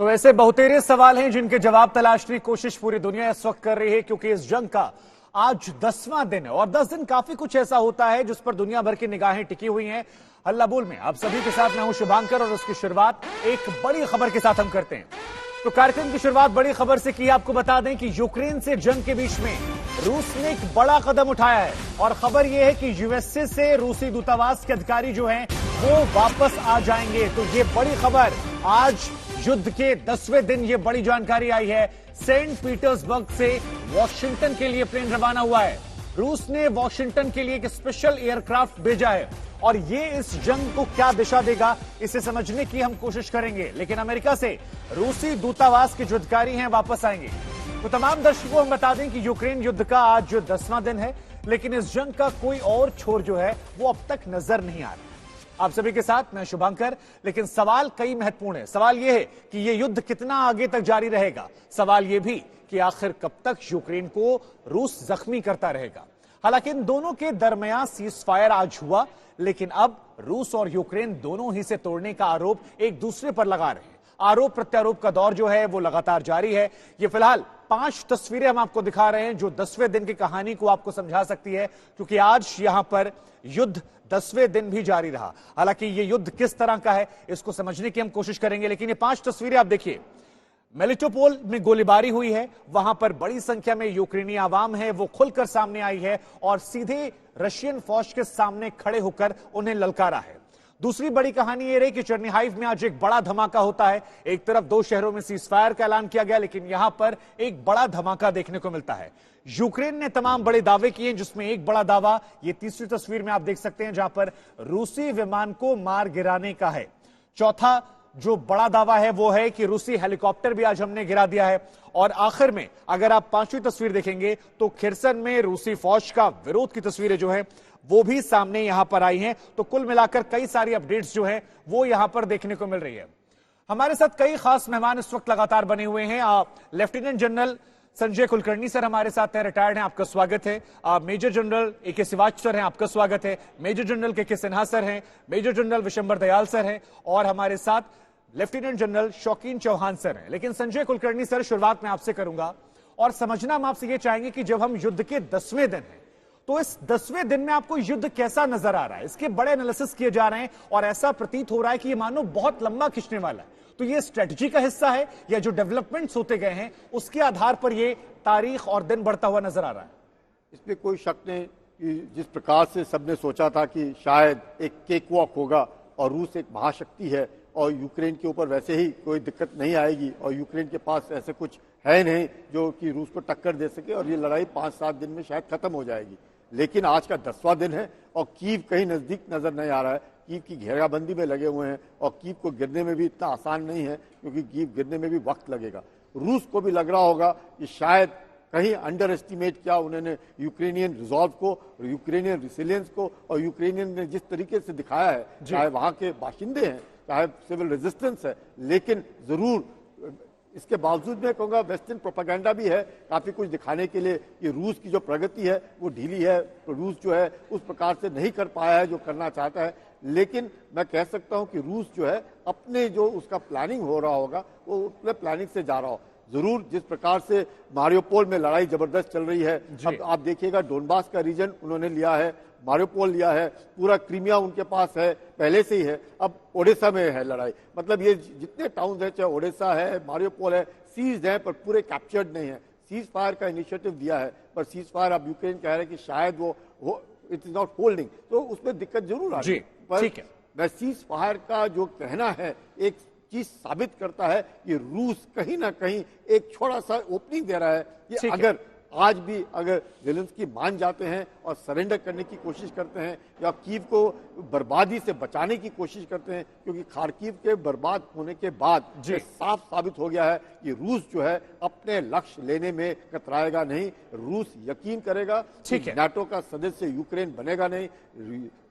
तो ऐसे बहुतेरे सवाल हैं जिनके जवाब तलाशने की कोशिश पूरी दुनिया इस वक्त कर रही है, क्योंकि इस जंग का आज 10वां दिन है और 10 दिन काफी कुछ ऐसा होता है जिस पर दुनिया भर की निगाहें टिकी हुई हैं। हल्ला बोल में आप सभी के साथ मैं हूं शुभांकर और उसकी शुरुआत एक बड़ी खबर के साथ हम करते हैं। तो कार्यक्रम की शुरुआत बड़ी खबर से की। आपको बता दें कि यूक्रेन से जंग के बीच में रूस ने एक बड़ा कदम उठाया है और खबर यह है कि यूएसए से रूसी दूतावास के अधिकारी जो हैं वो वापस आ जाएंगे। तो ये बड़ी खबर, आज युद्ध के 10वें दिन ये बड़ी जानकारी आई है। सेंट पीटर्सबर्ग से वॉशिंगटन के लिए प्लेन रवाना हुआ है। रूस ने वॉशिंगटन के लिए एक स्पेशल एयरक्राफ्ट भेजा है और ये इस जंग को क्या दिशा देगा इसे समझने की हम कोशिश करेंगे। लेकिन अमेरिका से रूसी दूतावास के जो अधिकारी हैं वापस आएंगे। तो तमाम दर्शकों को हम बता दें कि यूक्रेन युद्ध का आज जो 10वां दिन है, लेकिन इस जंग का कोई और छोर जो है वो अब तक नजर नहीं आ रहा। आप सभी के साथ मैं शुभांकर। लेकिन सवाल कई महत्वपूर्ण है। सवाल यह है कि यह युद्ध कितना आगे तक जारी रहेगा। सवाल यह भी कि आखिर कब तक यूक्रेन को रूस जख्मी करता रहेगा। हालांकि इन दोनों के दरमियान सीज फायर आज हुआ, लेकिन अब रूस और यूक्रेन दोनों ही से तोड़ने का आरोप एक दूसरे पर लगा रहे हैं। आरोप प्रत्यारोप का दौर जो है वो लगातार जारी है। ये फिलहाल 5 तस्वीरें हम आपको दिखा रहे हैं जो 10वें दिन की कहानी को आपको समझा सकती है, क्योंकि आज यहां पर युद्ध 10वें दिन भी जारी रहा। हालांकि ये युद्ध किस तरह का है इसको समझने की हम कोशिश करेंगे। लेकिन ये 5 तस्वीरें आप देखिए। मेलिटोपोल में गोलीबारी हुई है, वहां पर बड़ी संख्या में यूक्रेनी आवाम है वो खुलकर सामने आई है और सीधे रशियन फौज के सामने खड़े होकर उन्हें ललकारा है। दूसरी बड़ी कहानी यह रही कि चेर्निहाइव में आज एक बड़ा धमाका होता है। एक तरफ 2 शहरों में सीज फायर का ऐलान किया गया, लेकिन यहां पर एक बड़ा धमाका देखने को मिलता है। यूक्रेन ने तमाम बड़े दावे किए, जिसमें एक बड़ा दावा ये तीसरी तस्वीर में आप देख सकते हैं, जहां पर रूसी विमान को मार गिराने का है। चौथा जो बड़ा दावा है वो है कि रूसी हेलीकॉप्टर भी आज हमने गिरा दिया है। और आखिर में अगर आप 5वीं तस्वीर देखेंगे तो खिरसन में रूसी फौज का विरोध की तस्वीरें जो है वो भी सामने यहां पर आई हैं। तो कुल मिलाकर कई सारी अपडेट्स जो है वो यहां पर देखने को मिल रही है। हमारे साथ कई खास मेहमान इस वक्त लगातार बने हुए हैं। Lieutenant general Sanjay Kulkarni sir हमारे साथ हैं, रिटायर्ड हैं, आपका स्वागत है। Major general AK. Shivach sir हैं, आपका स्वागत है। Major general K Sinha sir हैं, major general Vishambar Dayal sir हैं और हमारे साथ लेफ्टिनेंट जनरल शौकीन चौहान सर हैं। लेकिन संजय कुलकर्णी सर, शुरुआत में आपसे करूंगा और समझना हम आपसे ये चाहेंगे कि जब हम युद्ध के 10वें दिन हैं तो इस 10वें दिन में आपको युद्ध कैसा नजर आ रहा है? इसके बड़े एनालिसिस किए जा रहे हैं और ऐसा प्रतीत हो रहा है कि ये मानो बहुत लंबा खिंचने वाला है। तो ये स्ट्रेटजी का हिस्सा है या जो डेवलपमेंट्स होते गए हैं उसके आधार पर ये तारीख और दिन बढ़ता हुआ नजर आ रहा है? इसमें कोई शक नहीं कि जिस प्रकार से सबने सोचा था कि शायद एक केक वॉक होगा और रूस एक महाशक्ति है और यूक्रेन के ऊपर वैसे ही कोई दिक्कत नहीं आएगी और यूक्रेन के पास ऐसे कुछ है नहीं जो कि रूस को टक्कर दे सके और ये लड़ाई 5-7 दिन में शायद खत्म हो जाएगी। लेकिन आज का 10वां दिन है और कीव कहीं नजदीक नजर नहीं आ रहा है। कीव की घेराबंदी में लगे हुए हैं और कीव को गिरने में भी इतना आसान नहीं है, क्योंकि कीव गिरने में भी वक्त लगेगा। रूस को भी लग रहा होगा कि शायद कहीं अंडर एस्टिमेट किया उन्होंने यूक्रेनियन रिजॉल्व को, यूक्रेनियन रिसिलियंस को और यूक्रेनियन ने जिस तरीके से दिखाया है, चाहे वहां के बाशिंदे हैं चाहे सिविल रेजिस्टेंस है, लेकिन जरूर इसके बावजूद मैं कहूंगा वेस्टर्न प्रोपेगेंडा भी है काफी कुछ दिखाने के लिए कि रूस की जो प्रगति है वो ढीली है, तो रूस जो है उस प्रकार से नहीं कर पाया है जो करना चाहता है। लेकिन मैं कह सकता हूं कि रूस जो है अपने जो उसका प्लानिंग हो रहा होगा वो अपने प्लानिंग से जा रहा हो। जरूर जिस प्रकार से मारियोपोल में लड़ाई जबरदस्त चल रही है, अब आप देखिएगा डोनबास का रीजन उन्होंने लिया है, मारियोपोल लिया है, पूरा क्रीमिया उनके पास है, पहले से ही है। अब ओडेसा में है लड़ाई, मतलब ये जितने टाउन है, चाहे ओडेसा है, मारियोपोल है, सीज है पर पूरे कैप्चर्ड नहीं है। सीज फायर का इनिशिएटिव दिया है पर सीज फायर अब यूक्रेन कह रहे हैं कि शायद वो इट इज नॉट होल्डिंग, तो उसमें दिक्कत जरूर आ रही है। पर मैं सीज फायर का जो कहना है एक चीज साबित करता है कि रूस कहीं ना कहीं एक छोटा सा ओपनिंग दे रहा है कि अगर आज भी अगर ज़ेलेंस्की मान जाते हैं और सरेंडर करने की कोशिश करते हैं या कीव को बर्बादी से बचाने की कोशिश करते हैं, क्योंकि खार्किव के बर्बाद होने के बाद साफ साबित हो गया है कि रूस जो है अपने लक्ष्य लेने में कतराएगा नहीं। रूस यकीन करेगा कि नाटो का सदस्य यूक्रेन बनेगा नहीं।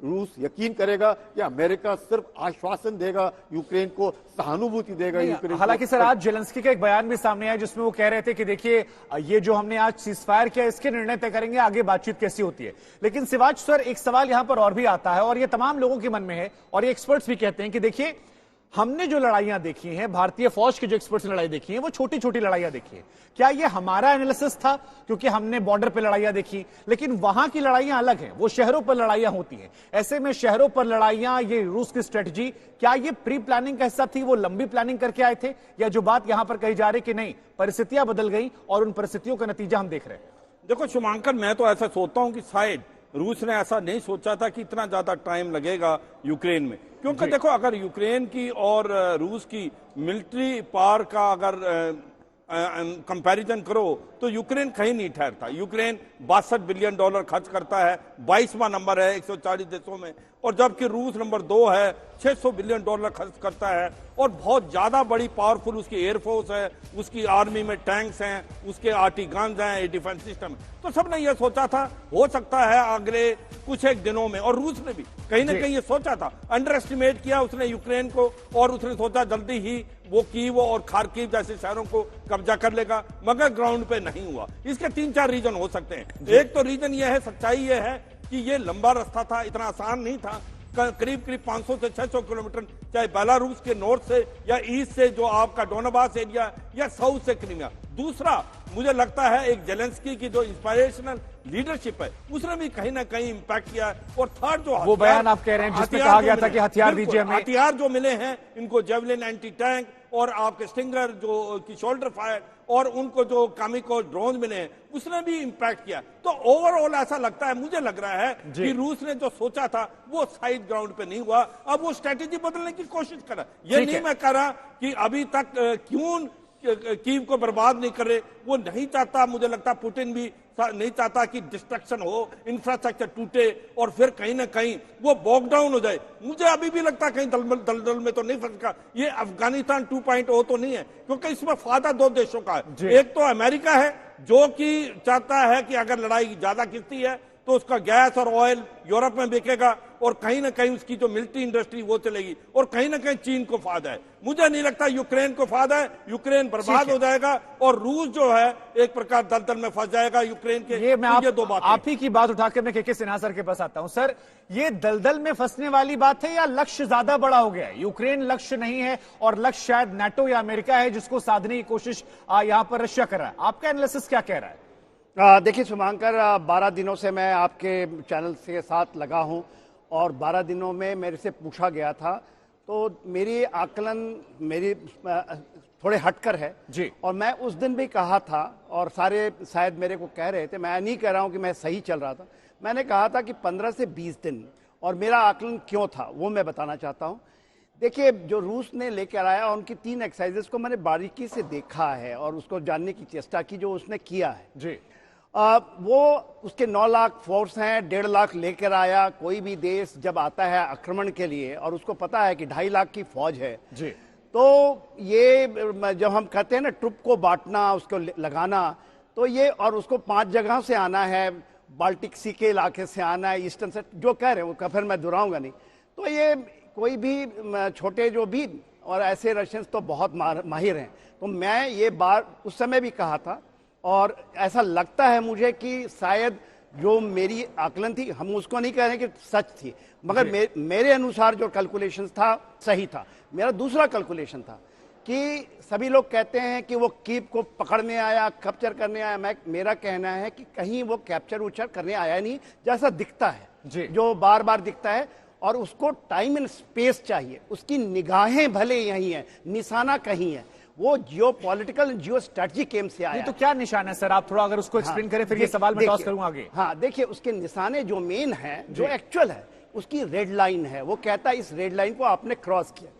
रूस यकीन करेगा कि अमेरिका सिर्फ आश्वासन देगा यूक्रेन को, सहानुभूति देगा यूक्रेन। हालांकि सर आज जेलेंस्की का एक बयान भी सामने आया जिसमें वो कह रहे थे कि देखिए ये जो हमने आज सीजफायर किया इसके निर्णय तय करेंगे आगे बातचीत कैसी होती है। लेकिन शिवाज सर एक सवाल यहां पर और भी आता है और ये तमाम लोगों के मन में है और ये एक्सपर्ट्स भी कहते हैं कि देखिए हमने जो लड़ाइयां देखी हैं, भारतीय फौज के जो एक्सपर्ट्स ने लड़ाई देखी है, वो छोटी छोटी लड़ाइयां देखी है। क्या ये हमारा एनालिसिस था? क्योंकि हमने बॉर्डर पे लड़ाइयां देखी, लेकिन वहां की लड़ाइयां अलग हैं, वो शहरों पर लड़ाइयां होती हैं। ऐसे में शहरों पर लड़ाइयां, ये रूस की स्ट्रेटजी, क्या ये प्री प्लानिंग का हिस्सा थी? वो लंबी प्लानिंग करके आए थे, या जो बात यहां पर कही जा रही कि नहीं, परिस्थितियां बदल गई और उन परिस्थितियों का नतीजा हम देख रहे हैं? देखो शुभांकर, मैं तो ऐसा सोचता हूं कि शायद रूस ने ऐसा नहीं सोचा था कि इतना ज्यादा टाइम लगेगा यूक्रेन में, क्योंकि देखो अगर यूक्रेन की और रूस की मिलिट्री पावर का अगर कंपैरिजन करो तो यूक्रेन कहीं नहीं ठहरता। यूक्रेन $62 बिलियन खर्च करता है, 22वां नंबर है 140 देशों में, और जबकि रूस नंबर 2 है, $600 बिलियन खर्च करता है, और बहुत ज्यादा बड़ी पावरफुल उसकी एयरफोर्स है, उसकी आर्मी में टैंक्स हैं, उसके आर्टी गन्स हैं, डिफेंस सिस्टम। तो सबने यह सोचा था हो सकता है अगले कुछ एक दिनों में, और रूस ने भी कहीं ना कहीं ये सोचा था, अंडर एस्टिमेट किया उसने यूक्रेन को, और उसने सोचा जल्दी ही वो कीव और खार्किव जैसे शहरों को कब्जा कर लेगा, मगर ग्राउंड पे नहीं हुआ। इसके 3-4 रीजन हो सकते हैं। एक तो रीजन ये है, सच्चाई ये है कि ये लंबा रास्ता था, इतना आसान नहीं था। करीब 500 से 600 किलोमीटर, चाहे बेलारूस के नॉर्थ से या ईस्ट से जो आपका डोनाबास एरिया, या साउथ से क्रीमिया। दूसरा, मुझे लगता है एक जेलेंस्की की जो इंस्पिरेशनल लीडरशिप है, उसने भी कहीं ना कहीं इंपैक्ट किया। और थर्ड, जो वो बयान आप कह रहे हैं जिसमें कहा गया था कि हथियार दीजिए हमें, हथियार जो मिले हैं इनको, जेवलिन एंटी टैंक और आपके स्टिंगर जो की शोल्डर फायर, और उनको जो कामिको ड्रोन मिले हैं, उसने भी इंपैक्ट किया। तो ओवरऑल ऐसा लगता है, मुझे लग रहा है कि रूस ने जो सोचा था वो साइड ग्राउंड पे नहीं हुआ। अब वो स्ट्रेटेजी बदलने की कोशिश कर रहा है। ये नहीं मैं कह रहा कि अभी तक क्यों कीव को बर्बाद नहीं कर रहे, वो नहीं चाहता। मुझे लगता पुतिन भी नहीं चाहता कि डिस्ट्रक्शन हो, इंफ्रास्ट्रक्चर टूटे और फिर कहीं ना कहीं वो बॉक डाउन हो जाए। मुझे अभी भी लगता है कहीं दलदल में तो नहीं फंसा। ये अफगानिस्तान 2.0 तो नहीं है, क्योंकि इसमें फायदा 2 देशों का है। एक तो अमेरिका है जो कि चाहता है कि अगर लड़ाई ज्यादा खिंचती है तो उसका गैस और ऑयल यूरोप में बिकेगा, और कहीं ना कहीं उसकी जो मिलिट्री इंडस्ट्री वो चलेगी, और कहीं ना कहीं चीन को फायदा है। मुझे नहीं लगता यूक्रेन को फायदा है। यूक्रेन बर्बाद हो जाएगा और रूस जो है एक प्रकार दलदल में फंस जाएगा यूक्रेन के। ये मैं ये 2 बात आप ही की बात उठाकर मैं के सिन्हा सर के पास आता हूं। सर, ये दलदल में फंसने वाली बात है या लक्ष्य ज्यादा बड़ा हो गया है? यूक्रेन लक्ष्य नहीं है और लक्ष्य शायद नाटो या अमेरिका है, जिसको साधने की कोशिश यहां पर रशिया कर रहा है। आपका एनालिसिस क्या कह रहा है? देखिए शुभांकर, 12 दिनों से मैं आपके चैनल के साथ लगा हूं, और 12 दिनों में मेरे से पूछा गया था, तो मेरी आकलन मेरी थोड़े हटकर है जी। और मैं उस दिन भी कहा था, और सारे शायद मेरे को कह रहे थे, मैं नहीं कह रहा हूं कि मैं सही चल रहा था, मैंने कहा था कि 15 से 20 दिन। और मेरा आकलन क्यों था वो मैं बताना चाहता हूं। देखिए, जो रूस ने लेकर आया, उनकी 3 एक्सरसाइजेस को मैंने बारीकी से देखा है और उसको जानने की चेष्टा की जो उसने किया है जी। वो उसके 9 लाख फोर्स हैं, 1.5 लाख लेकर आया। कोई भी देश जब आता है आक्रमण के लिए और उसको पता है कि 2.5 लाख की फौज है जी, तो ये जब हम कहते हैं ना ट्रुप को बांटना, उसको लगाना, तो ये, और उसको 5 जगह से आना है, बाल्टिक सी के इलाके से आना है, ईस्टर्न से, जो कह रहे हैं वो फिर मैं दोहराऊंगा नहीं। तो ये कोई भी छोटे जो भी, और ऐसे रशियंस तो बहुत माहिर हैं। तो मैं ये बात उस समय भी कहा था, और ऐसा लगता है मुझे कि शायद जो मेरी आकलन थी, हम उसको नहीं कह रहे कि सच थी, मगर मेरे अनुसार जो कैलकुलेशन था सही था। मेरा दूसरा कैलकुलेशन था कि सभी लोग कहते हैं कि वो कीव को पकड़ने आया, कैप्चर करने आया। मेरा कहना है कि कहीं वो कैप्चर उचर करने आया नहीं, जैसा दिखता है, जो बार बार दिखता है, और उसको टाइम एंड स्पेस चाहिए। उसकी निगाहें भले यहीं हैं, निशाना कहीं है। वो जियो पॉलिटिकल जियो स्ट्रेटजिक एम से आया। तो क्या निशान है सर? आप थोड़ा अगर उसको एक्सप्लेन करें, फिर ये सवाल मैं टॉस करूंगा आगे। हाँ, देखिए, उसके निशाने जो मेन है, जो एक्चुअल है, उसकी रेड लाइन है। वो कहता है इस रेड लाइन को आपने क्रॉस किया।